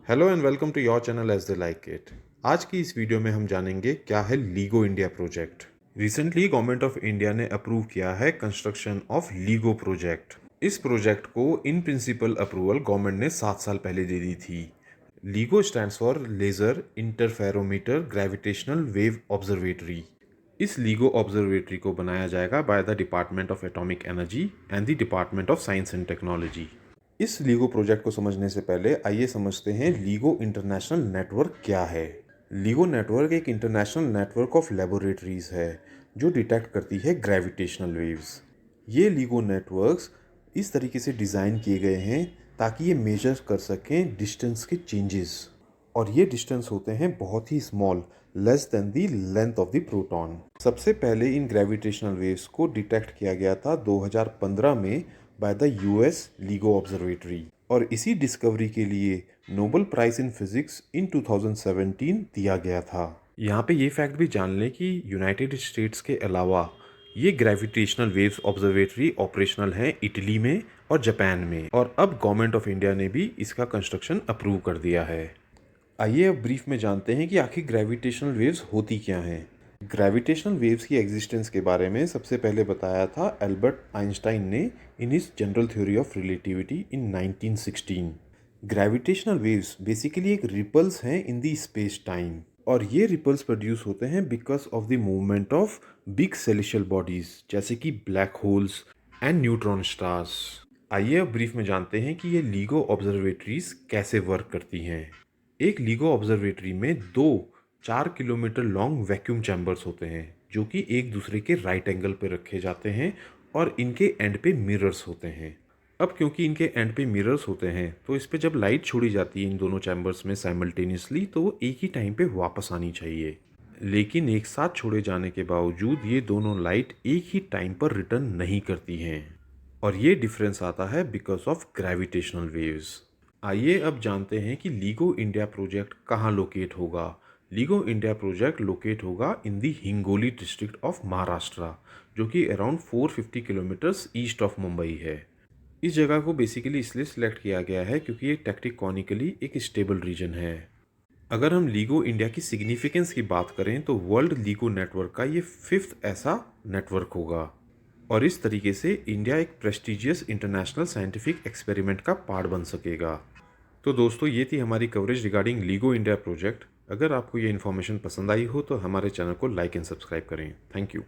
Hello and welcome to your channel as they like it. आज की इस वीडियो में हम जानेंगे क्या है LIGO India project. Recently government of India ने अप्रूव किया है कंस्ट्रक्शन ऑफ लीगो प्रोजेक्ट। इस प्रोजेक्ट को इन प्रिंसिपल अप्रूवल गवर्नमेंट ने 7 साल पहले दे दी थी। LIGO stands for laser interferometer gravitational wave observatory. इस लीगो ऑब्जर्वेटरी को बनाया जाएगा by the department of atomic energy and the department of science and technology. इस लीगो प्रोजेक्ट को समझने से पहले आइए समझते हैं लीगो इंटरनेशनल नेटवर्क क्या है। लीगो नेटवर्क एक इंटरनेशनल नेटवर्क ऑफ लेबोरेटरीज है जो डिटेक्ट करती है ग्रेविटेशनल वेव्स। ये लीगो नेटवर्क्स इस तरीके से डिज़ाइन किए गए हैं ताकि ये मेजर कर सकें डिस्टेंस के चेंजेस, और ये डिस्टेंस होते हैं बहुत ही small, less than the length of the proton. सबसे पहले इन ग्रेविटेशनल वेव्स को डिटेक्ट किया गया था 2015 में by the US LIGO observatory, और इसी डिस्कवरी के लिए Nobel prize in physics in 2017 दिया गया था। यहाँ पे ये फैक्ट भी जान लें कि यूनाइटेड स्टेट्स के अलावा ये ग्रेविटेशनल वेव्स ऑब्जर्वेटरी ऑपरेशनल है इटली में और जापान में, और अब गवर्नमेंट ऑफ इंडिया ने भी इसका कंस्ट्रक्शन अप्रूव कर दिया है। आइए अब ब्रीफ में जानते हैं कि आखिर ग्रेविटेशनल वेव्स होती क्या हैं। ग्रेविटेशनल वेव्स की एग्जिस्टेंस के बारे में सबसे पहले बताया था एल्बर्ट आइंस्टाइन ने in his general theory of relativity in 1916। Gravitational waves basically एक रिपल्स हैं इन दी स्पेस टाइम, और ये रिपल्स प्रोड्यूस होते हैं because of the movement of big celestial bodies जैसे कि black holes and neutron stars. आइए अब ब्रीफ में जानते हैं कि ये लीगो ऑब्जर्वेटरीज कैसे वर्क करती हैं। एक लीगो ऑब्जर्वेटरी में दो 4 किलोमीटर लॉन्ग वैक्यूम चैम्बर्स होते हैं जो कि एक दूसरे के राइट एंगल पे रखे जाते हैं, और इनके एंड पे मिरर्स होते हैं। अब क्योंकि इनके एंड पे मिरर्स होते हैं तो इस पे जब लाइट छोड़ी जाती है इन दोनों चैम्बर्स में साइमल्टेनियसली तो वो एक ही टाइम पे वापस आनी चाहिए, लेकिन एक साथ छोड़े जाने के बावजूद ये दोनों लाइट एक ही टाइम पर रिटर्न नहीं करती हैं, और ये डिफरेंस आता है बिकॉज ऑफ ग्रेविटेशनल वेव्स। आइए अब जानते हैं कि लीगो इंडिया प्रोजेक्ट कहाँ लोकेट होगा। लीगो इंडिया प्रोजेक्ट लोकेट होगा इन दी हिंगोली डिस्ट्रिक्ट ऑफ महाराष्ट्र, जो कि around 450 kilometres east of Mumbai है। इस जगह को बेसिकली इसलिए सिलेक्ट किया गया है क्योंकि ये टेक्टोनिकली एक स्टेबल रीजन है। अगर हम लीगो इंडिया की सिग्निफिकेंस की बात करें तो वर्ल्ड लीगो नेटवर्क का ये 5th ऐसा नेटवर्क होगा, और इस तरीके से इंडिया एक प्रेस्टिजियस इंटरनेशनल साइंटिफिक एक्सपेरिमेंट का पार्ट बन सकेगा। तो दोस्तों ये थी हमारी coverage regarding LIGO India project. अगर आपको ये इन्फॉर्मेशन पसंद आई हो तो हमारे चैनल को लाइक एंड सब्सक्राइब करें। Thank you.